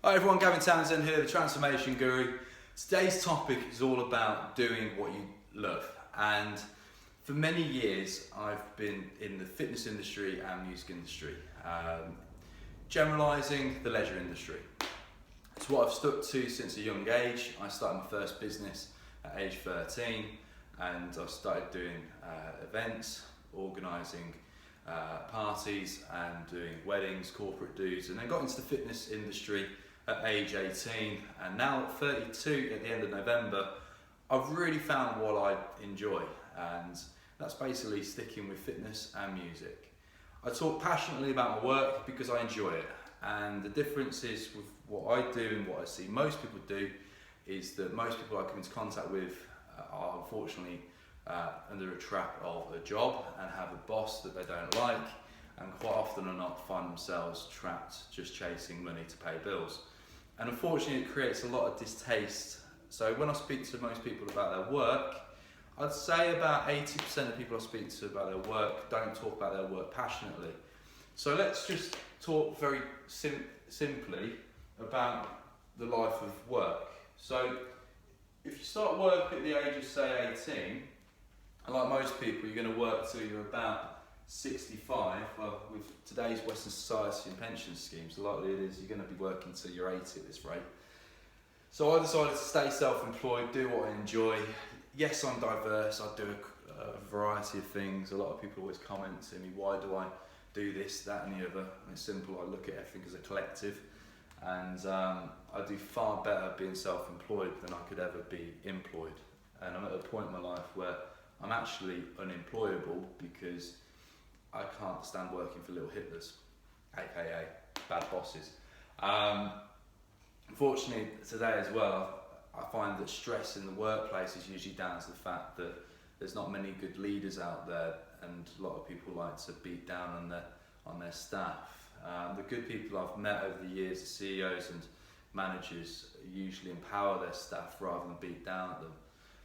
Hi everyone, Gavin Townsend here, the Transformation Guru. Today's topic is all about doing what you love. And for many years, I've been in the fitness industry and music industry, generalising the leisure industry. It's what I've stuck to since a young age. I started my first business at age 13 and I started doing events, organising parties and doing weddings, corporate dues, and then got into the fitness industry at age 18, and now at 32 at the end of November, I've really found what I enjoy, and that's basically sticking with fitness and music. I talk passionately about my work because I enjoy it, and the difference is with what I do and what I see most people do is that most people I come into contact with are unfortunately under a trap of a job and have a boss that they don't like, and quite often or not find themselves trapped just chasing money to pay bills. And unfortunately it creates a lot of distaste. So when I speak to most people about their work, I'd say about 80% of people I speak to about their work don't talk about their work passionately. So let's just talk very simply about the life of work. So if you start work at the age of say 18, and like most people you're going to work till you're about 65, well, with today's Western society and pension schemes, the likelihood is you're going to be working till you're 80 at this rate. So I decided to stay self-employed, do what I enjoy. Yes, I'm diverse, I do a variety of things. A lot of people always comment to me, why do I do this, that and the other? And it's simple, I look at everything as a collective, and I do far better being self-employed than I could ever be employed. And I'm at a point in my life where I'm actually unemployable because I can't stand working for little Hitlers, aka bad bosses. Unfortunately, today as well, I find that stress in the workplace is usually down to the fact that there's not many good leaders out there, and a lot of people like to beat down on their staff. The good people I've met over the years, the CEOs and managers, usually empower their staff rather than beat down at them.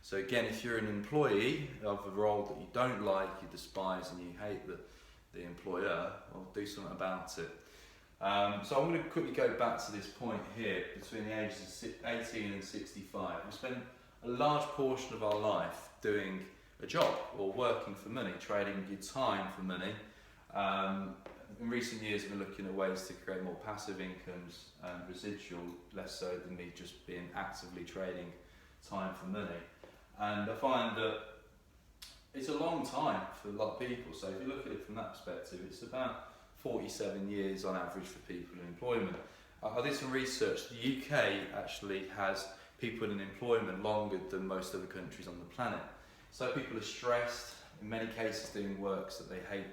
So again, if you're an employee of a role that you don't like, you despise and you hate the employer, well, do something about it. So I'm going to quickly go back to this point here between the ages of 18 and 65. We spend a large portion of our life doing a job or working for money, trading your time for money. In recent years I've been looking at ways to create more passive incomes and residual, less so than me just being actively trading time for money. And I find that it's a long time for a lot of people. So if you look at it from that perspective, it's about 47 years on average for people in employment. I did some research. The UK actually has people in employment longer than most other countries on the planet. So people are stressed, in many cases doing works that they hate,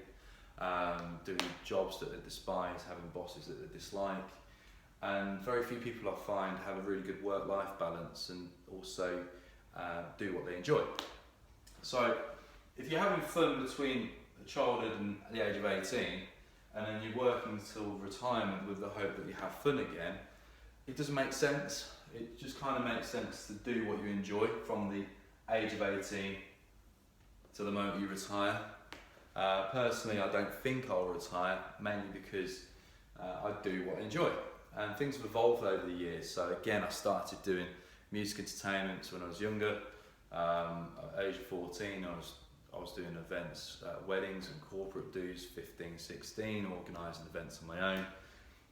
doing jobs that they despise, having bosses that they dislike. And very few people I find have a really good work-life balance and also do what they enjoy. So if you're having fun between childhood and the age of 18, and then you're working till retirement with the hope that you have fun again, it doesn't make sense. It just kind of makes sense to do what you enjoy from the age of 18 to the moment you retire. Personally, I don't think I'll retire, mainly because I do what I enjoy. And things have evolved over the years. So again, I started doing music entertainment when I was younger. At age 14, I was doing events, weddings and corporate dues, 15, 16, organising events on my own.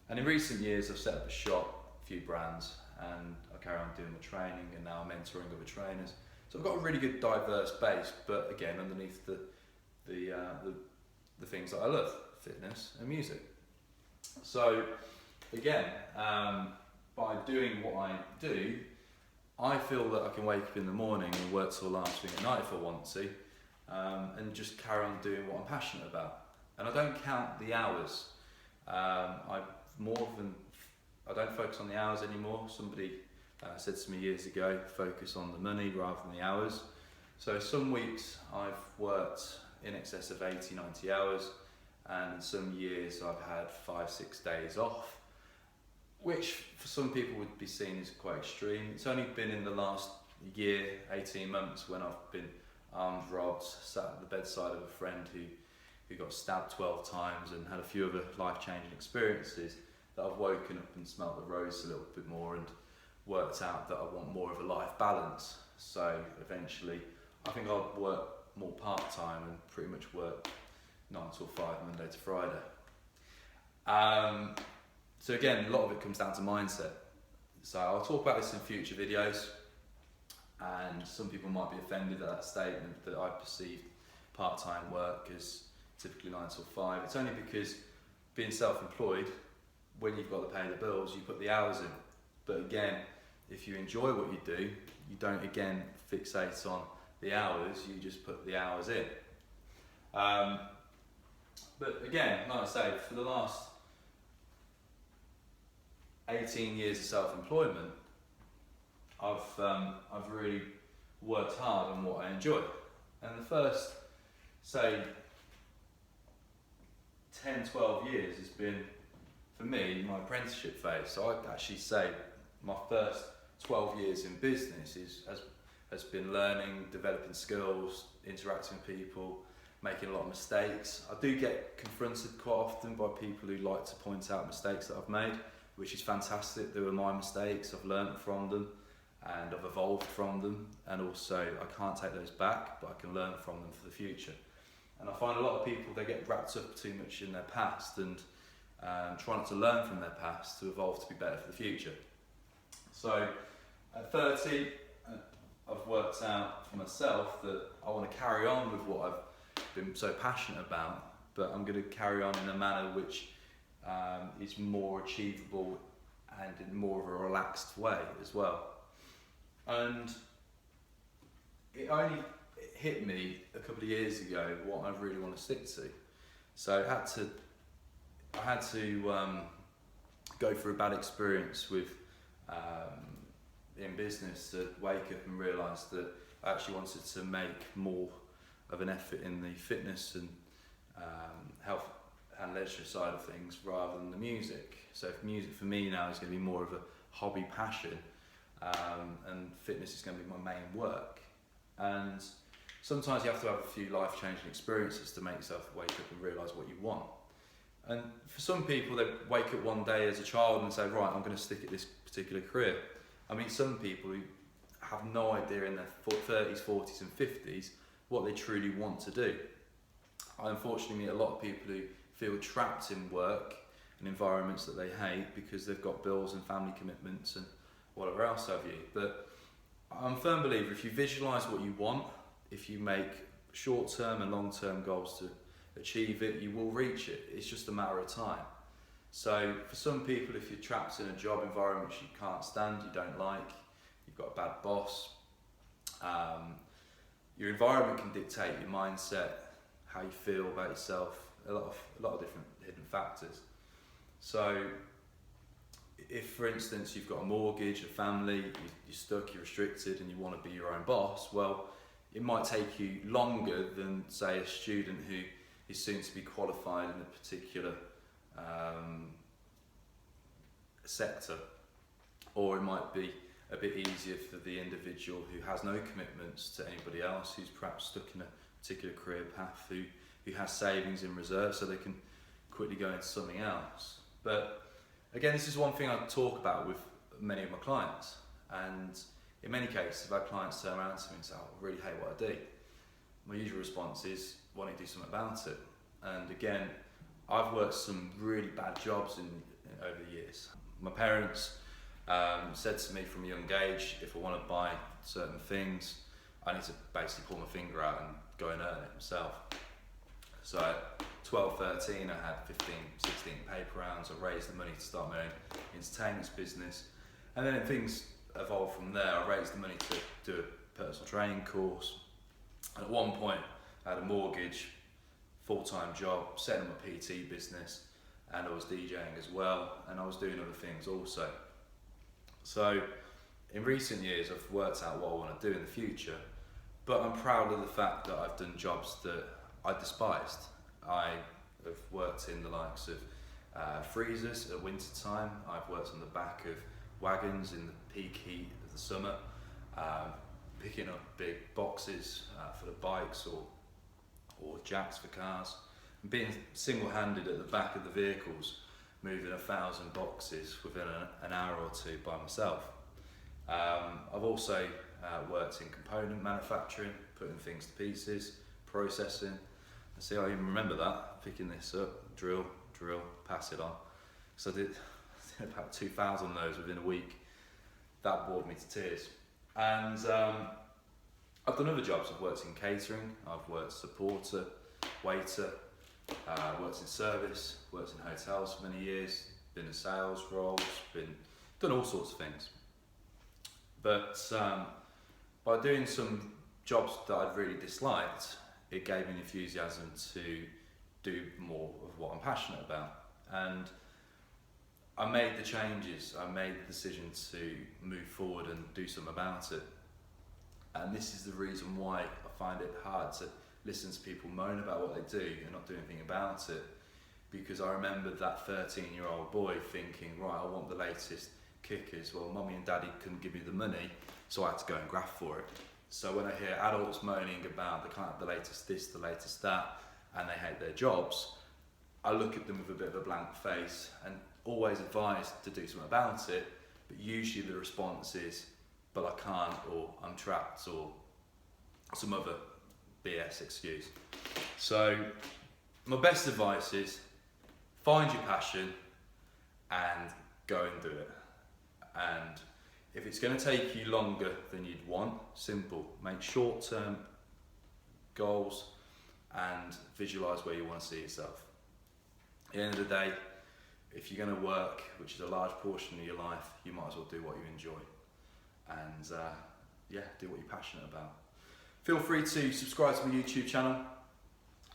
And in recent years I've set up a shop, a few brands, and I carry on doing the training, and now I'm mentoring other trainers. So I've got a really good diverse base, but again underneath the things that I love, fitness and music. So again, by doing what I do, I feel that I can wake up in the morning and work till last thing at night if I want to, and just carry on doing what I'm passionate about. And I don't count the hours. I don't focus on the hours anymore. Somebody said to me years ago, focus on the money rather than the hours. So some weeks I've worked in excess of 80, 90 hours, and some years I've had 5-6 days off, which for some people would be seen as quite extreme. It's only been in the last year, 18 months, when I've been armed, robbed, sat at the bedside of a friend who got stabbed 12 times and had a few other life-changing experiences, that I've woken up and smelt the rose a little bit more and worked out that I want more of a life balance. So eventually I think I'll work more part-time and pretty much work 9 till 5 Monday to Friday. So again, a lot of it comes down to mindset. So I'll talk about this in future videos, and some people might be offended at that statement that I perceive part-time work as typically 9 till 5. It's only because being self-employed, when you've got to pay the bills, you put the hours in. But again, if you enjoy what you do, you don't again fixate on the hours, you just put the hours in. But again, like I say, for the last 18 years of self-employment, I've really worked hard on what I enjoy. And the first, say, 10, 12 years has been, for me, my apprenticeship phase. So I'd actually say my first 12 years in business has been learning, developing skills, interacting with people, making a lot of mistakes. I do get confronted quite often by people who like to point out mistakes that I've made, which is fantastic. They were my mistakes, I've learned from them and I've evolved from them, and also I can't take those back, but I can learn from them for the future. And I find a lot of people, they get wrapped up too much in their past and try not to learn from their past to evolve to be better for the future. So at 30, I've worked out for myself that I want to carry on with what I've been so passionate about, but I'm going to carry on in a manner which is more achievable and in more of a relaxed way as well. And it only hit me a couple of years ago what I really want to stick to. So I had to go through a bad experience with in business to wake up and realise that I actually wanted to make more of an effort in the fitness and health and leisure side of things rather than the music. So music for me now is going to be more of a hobby passion, and fitness is going to be my main work. And sometimes you have to have a few life-changing experiences to make yourself wake up and realise what you want. And for some people, they wake up one day as a child and say, right, I'm going to stick at this particular career. I mean, some people who have no idea in their 30s, 40s and 50s what they truly want to do. I unfortunately meet a lot of people who feel trapped in work and environments that they hate because they've got bills and family commitments and whatever else have you. But I'm a firm believer, if you visualise what you want, if you make short-term and long-term goals to achieve it, you will reach it. It's just a matter of time. So for some people, if you're trapped in a job environment which you can't stand, you don't like, you've got a bad boss, your environment can dictate your mindset, how you feel about yourself, a lot of different hidden factors. So if, for instance, you've got a mortgage, a family, you're stuck, you're restricted, and you want to be your own boss, well, it might take you longer than, say, a student who is soon to be qualified in a particular sector, or it might be a bit easier for the individual who has no commitments to anybody else, who's perhaps stuck in a particular career path, who has savings in reserve so they can quickly go into something else. But again, this is one thing I talk about with many of my clients, and in many cases I've had clients turn around to me and say, oh, I really hate what I do. My usual response is, why don't you do something about it? And again, I've worked some really bad jobs over the years. My parents said to me from a young age, if I want to buy certain things, I need to basically pull my finger out and go and earn it myself. So at 12, 13, I had 15, 16 paper rounds. I raised the money to start my own entertainment business. And then things evolved from there. I raised the money to do a personal training course. And at one point, I had a mortgage, full-time job, setting up a PT business, and I was DJing as well, and I was doing other things also. So in recent years, I've worked out what I want to do in the future, but I'm proud of the fact that I've done jobs that I despised. I have worked in the likes of freezers at winter time. I've worked on the back of wagons in the peak heat of the summer, picking up big boxes for the bikes or jacks for cars, and being single-handed at the back of the vehicles, moving 1,000 boxes within an hour or two by myself. I've also worked in component manufacturing, putting things to pieces, processing. See, I even remember that, picking this up, drill, pass it on. So I did about 2,000 of those within a week. That bored me to tears. And I've done other jobs. I've worked in catering, I've worked supporter, waiter, worked in service, worked in hotels for many years, been in sales roles, done all sorts of things. But by doing some jobs that I'd really disliked, it gave me an enthusiasm to do more of what I'm passionate about. And I made the changes, I made the decision to move forward and do something about it. And this is the reason why I find it hard to listen to people moan about what they do and not do anything about it. Because I remembered that 13-year-old boy thinking, right, I want the latest kickers. Well, mummy and daddy couldn't give me the money, so I had to go and graft for it. So when I hear adults moaning about they can't have the latest this, the latest that, and they hate their jobs, I look at them with a bit of a blank face and always advise to do something about it, but usually the response is, but I can't, or I'm trapped, or some other BS excuse. So my best advice is find your passion and go and do it. And if it's going to take you longer than you'd want, simple, make short-term goals and visualise where you want to see yourself. At the end of the day, if you're going to work, which is a large portion of your life, you might as well do what you enjoy. And do what you're passionate about. Feel free to subscribe to my YouTube channel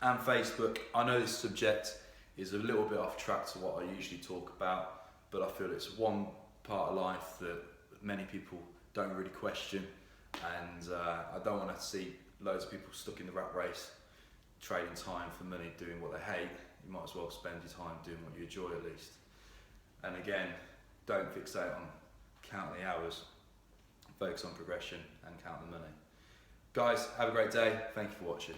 and Facebook. I know this subject is a little bit off track to what I usually talk about, but I feel it's one part of life that many people don't really question, and I don't want to see loads of people stuck in the rat race, trading time for money, doing what they hate. You might as well spend your time doing what you enjoy at least. And again, don't fixate on counting the hours, focus on progression and count the money. Guys, have a great day. Thank you for watching.